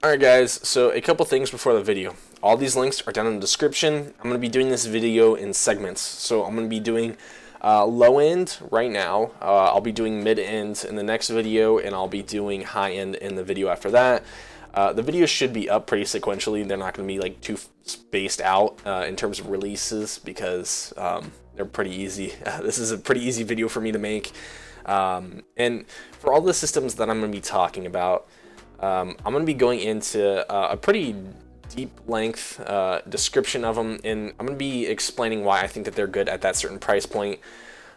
Alright guys, so a couple things before the video. All these links are down in the description. I'm going to be doing this video in segments. So I'm going to be doing low end right now. I'll be doing mid end in the next video, and I'll be doing high end in the video after that. The videos should be up pretty sequentially. They're not going to be like too spaced out in terms of releases because they're pretty easy. This is a pretty easy video for me to make. And for all the systems that I'm going to be talking about, I'm going to be going into a pretty deep length description of them, and I'm going to be explaining why I think that they're good at that certain price point.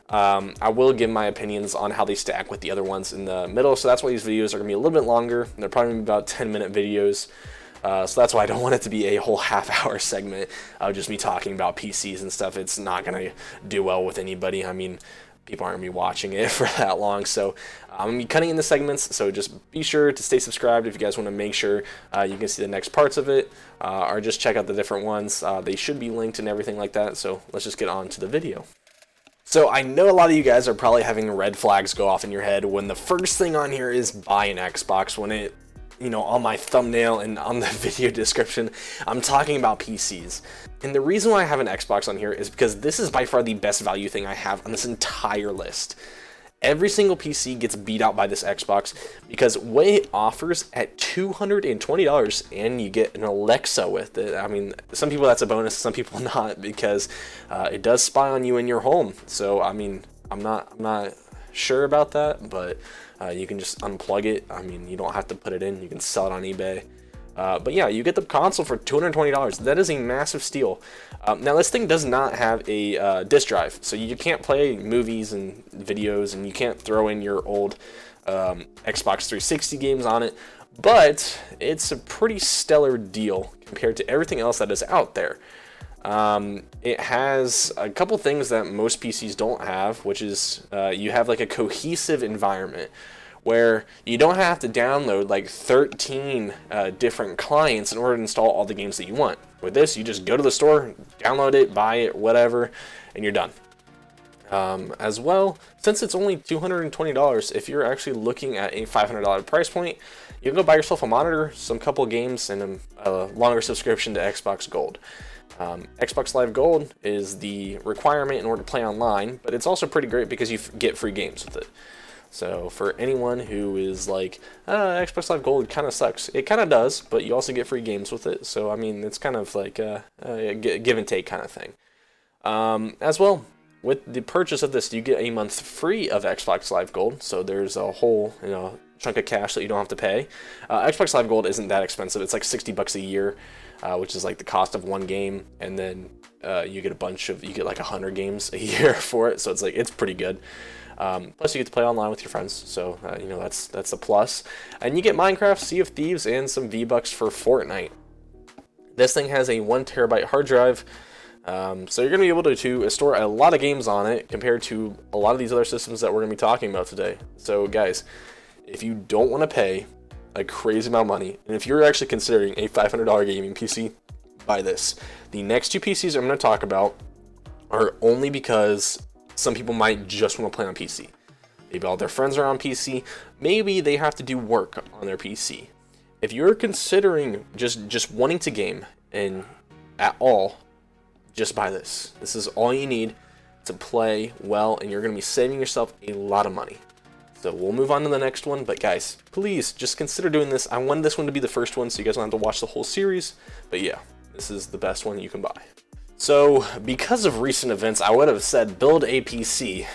I will give my opinions on how they stack with the other ones in the middle, so that's why these videos are going to be a little bit longer. They're probably going to be about 10-minute videos, so that's why I don't want it to be a whole half-hour segment. I'll just be talking about PCs and stuff. It's not going to do well with anybody. I mean, people aren't going to be watching it for that long, so I'm going to be cutting into segments, so just be sure to stay subscribed if you guys want to make sure you can see the next parts of it, or just check out the different ones. They should be linked and everything like that, so let's just get on to the video. So I know a lot of you guys are probably having red flags go off in your head when the first thing on here is buy an Xbox, when it, you know, on my thumbnail and on the video description, I'm talking about PCs. And the reason why I have an Xbox on here is because this is by far the best value thing I have on this entire list. Every single PC gets beat out by this Xbox because what it offers at $220, and you get an Alexa with it. I mean, some people that's a bonus, some people not, because it does spy on you in your home. So I mean, I'm not sure about that, but you can just unplug it. I mean, you don't have to put it in. You can sell it on eBay. But yeah, you get the console for $220. That is a massive steal. Now this thing does not have a disk drive, so you can't play movies and videos, and you can't throw in your old Xbox 360 games on it, but it's a pretty stellar deal compared to everything else that is out there. It has a couple things that most PCs don't have, which is you have like a cohesive environment where you don't have to download like 13 different clients in order to install all the games that you want. With this, you just go to the store, download it, buy it, whatever, and you're done. As well, since it's only $220, if you're actually looking at a $500 price point, you can go buy yourself a monitor, some couple games, and a longer subscription to Xbox Gold. Xbox Live Gold is the requirement in order to play online, but it's also pretty great because you get free games with it. So for anyone who is like, Xbox Live Gold kind of sucks, it kind of does, but you also get free games with it. So I mean, it's kind of like a give and take kind of thing. As well, with the purchase of this, you get a month free of Xbox Live Gold. So there's a whole chunk of cash that you don't have to pay. Xbox Live Gold isn't that expensive. It's like $60 a year, which is like the cost of one game, and then you get like 100 games a year for it. So it's pretty good. Plus you get to play online with your friends, so that's a plus. And you get Minecraft, Sea of Thieves, and some V-Bucks for Fortnite. This thing has a 1 terabyte hard drive, so you're going to be able to store a lot of games on it compared to a lot of these other systems that we're going to be talking about today. So guys, if you don't want to pay a crazy amount of money, and if you're actually considering a $500 gaming PC, buy this. The next two PCs I'm going to talk about are only because some people might just want to play on PC. Maybe all their friends are on PC. Maybe they have to do work on their PC. If you're considering just wanting to game and at all, just buy this. This is all you need to play well, and you're going to be saving yourself a lot of money. So we'll move on to the next one, but guys, please just consider doing this. I wanted this one to be the first one so you guys don't have to watch the whole series, but yeah, this is the best one you can buy. So because of recent events, I would have said build a PC,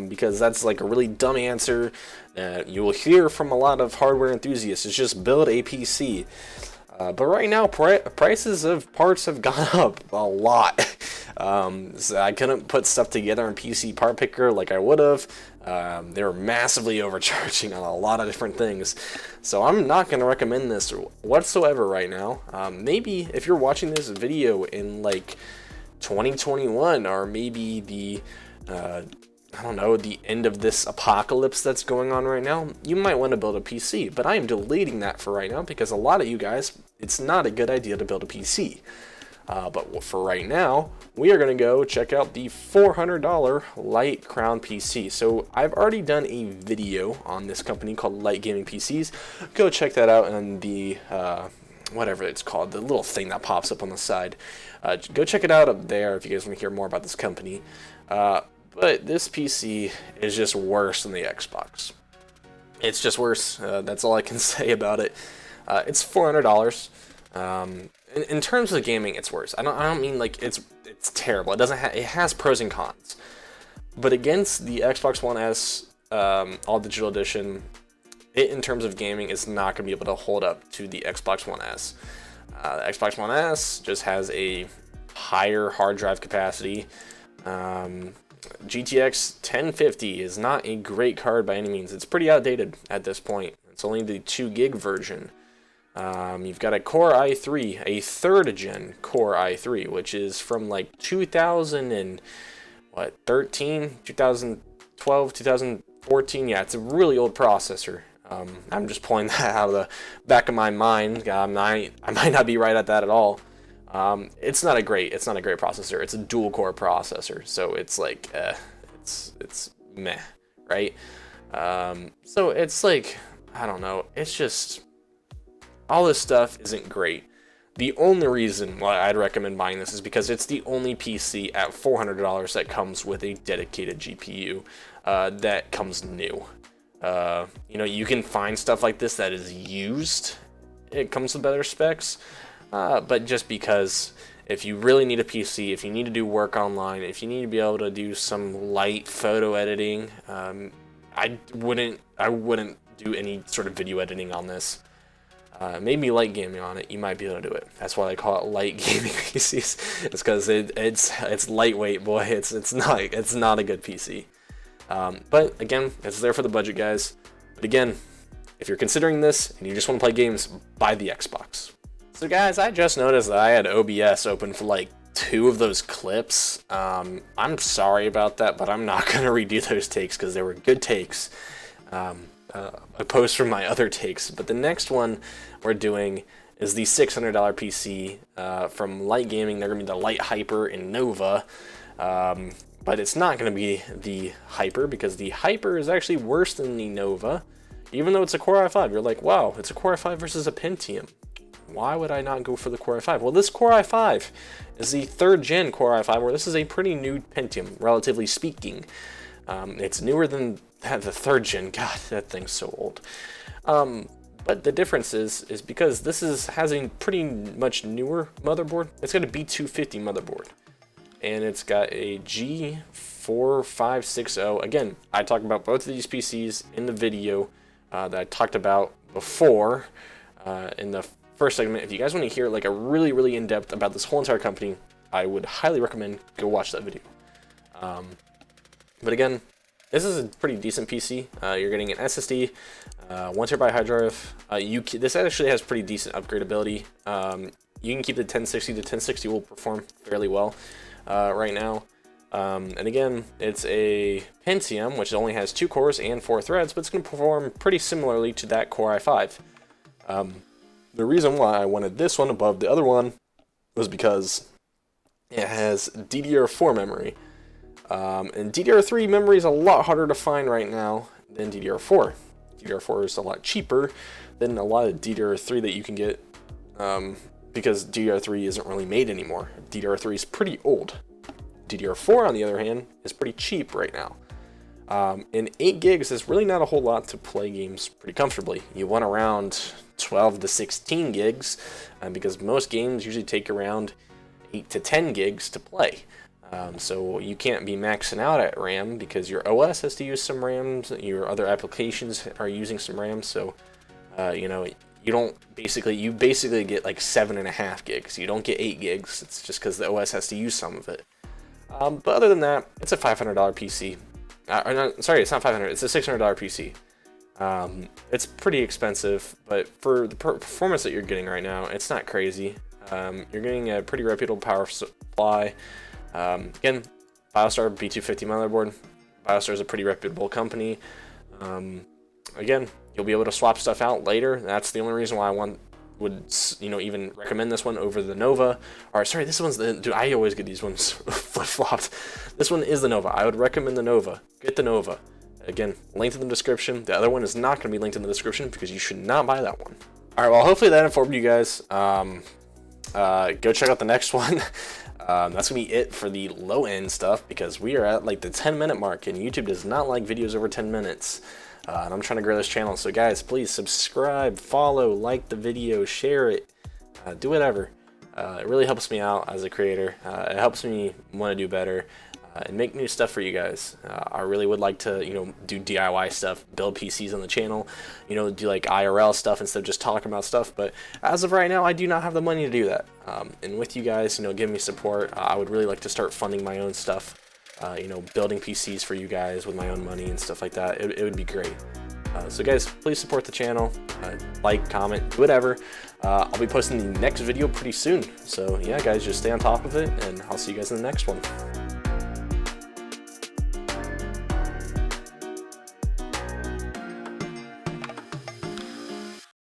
because that's like a really dumb answer that you will hear from a lot of hardware enthusiasts. It's just build a PC. But right now, prices of parts have gone up a lot. So I couldn't put stuff together on PC Part Picker like I would have. They were massively overcharging on a lot of different things. So I'm not going to recommend this whatsoever right now. Maybe if you're watching this video in like 2021, or maybe the I don't know, the end of this apocalypse that's going on right now, you might want to build a PC. But I am deleting that for right now because a lot of you guys, it's not a good idea to build a PC. But for right now, we are going to go check out the $400 Lyte Crown PC. So I've already done a video on this company called Lyte Gaming PCs. Go check that out on the whatever it's called, the little thing that pops up on the side. Go check it out up there if you guys want to hear more about this company. But this PC is just worse than the Xbox. It's just worse. That's all I can say about it. It's $400. In terms of gaming, it's worse. I don't mean like it's terrible. It doesn't. It has pros and cons. But against the Xbox One S All Digital Edition, it in terms of gaming is not going to be able to hold up to the Xbox One S. The Xbox One S just has a higher hard drive capacity. GTX 1050 is not a great card by any means. It's pretty outdated at this point. It's only the 2 gig version. You've got a Core i3, a 3rd gen Core i3, which is from like 2013, 2012, 2014. Yeah, it's a really old processor. I'm just pulling that out of the back of my mind. I might not be right at that at all. It's not a great processor. It's a dual core processor, so it's like it's meh, right? So it's like, I don't know. It's just all this stuff isn't great. The only reason why I'd recommend buying this is because it's the only PC at $400 that comes with a dedicated GPU that comes new. You know, you can find stuff like this that is used. It comes with better specs, but just because if you really need a PC, if you need to do work online, if you need to be able to do some light photo editing, I wouldn't do any sort of video editing on this. Maybe light gaming on it, you might be able to do it. That's why they call it light gaming PCs. It's because it's lightweight, boy. It's not a good PC. But again, it's there for the budget, guys. But again, if you're considering this and you just want to play games, buy the Xbox. So guys, I just noticed that I had OBS open for like 2 of those clips. I'm sorry about that, but I'm not gonna redo those takes because they were good takes. Opposed from my other takes. But the next one we're doing is the $600 PC from Lyte Gaming. They're gonna be the Lyte Hyper and Nova. But it's not going to be the Hyper, because the Hyper is actually worse than the Nova. Even though it's a Core i5, you're like, wow, it's a Core i5 versus a Pentium. Why would I not go for the Core i5? Well, this Core i5 is the 3rd gen Core i5, where this is a pretty new Pentium, relatively speaking. It's newer than the 3rd gen. God, that thing's so old. But the difference is because this has a pretty much newer motherboard. It's got a B250 motherboard. And it's got a G4560. Again, I talked about both of these PCs in the video that I talked about before in the first segment. If you guys want to hear like a really in-depth about this whole entire company, I would highly recommend go watch that video. But again, this is a pretty decent PC. You're getting an SSD, 1 TB hard drive. This actually has pretty decent upgradability. You can keep the 1060. The 1060 will perform fairly well right now. And again, it's a Pentium, which only has 2 cores and 4 threads, but it's going to perform pretty similarly to that Core i5. The reason why I wanted this one above the other one was because it has DDR4 memory. And DDR3 memory is a lot harder to find right now than DDR4. DDR4 is a lot cheaper than a lot of DDR3 that you can get, because DDR3 isn't really made anymore. DDR3 is pretty old. DDR4, on the other hand, is pretty cheap right now. And 8 gigs is really not a whole lot to play games pretty comfortably. You want around 12 to 16 gigs, because most games usually take around 8 to 10 gigs to play. So you can't be maxing out at RAM because your OS has to use some RAM, your other applications are using some RAM, so you know, you basically get like 7.5 gigs. You don't get 8 gigs. It's just because the OS has to use some of it. But other than that, it's a $500 PC. Sorry, it's not $500. It's a $600 PC. It's pretty expensive, but for the performance that you're getting right now, it's not crazy. You're getting a pretty reputable power supply. Again, BioStar B250 motherboard. BioStar is a pretty reputable company. Again, you'll be able to swap stuff out later. That's the only reason why I want would, you know, even recommend this one over the Nova. Or sorry, this one's the, dude, I always get these ones flip-flopped. This one is the Nova. I would recommend the Nova. Get the Nova. Again, linked in the description. The other one is not going to be linked in the description because you should not buy that one. All right, well, hopefully that informed you guys. Go check out the next one. That's gonna be it for the low end stuff, because we are at like the 10-minute mark and YouTube does not like videos over 10 minutes. And I'm trying to grow this channel. So guys, please subscribe, follow, like the video, share it, do whatever. It really helps me out as a creator. It helps me want to do better and make new stuff for you guys. I really would like to, you know, do DIY stuff, build PCs on the channel, you know, do like IRL stuff instead of just talking about stuff. But as of right now, I do not have the money to do that. And with you guys, you know, giving me support, I would really like to start funding my own stuff. You know, building PCs for you guys with my own money and stuff like that. It would be great. So guys, please support the channel, like, comment, do whatever. I'll be posting the next video pretty soon. So yeah, guys, just stay on top of it, and I'll see you guys in the next one.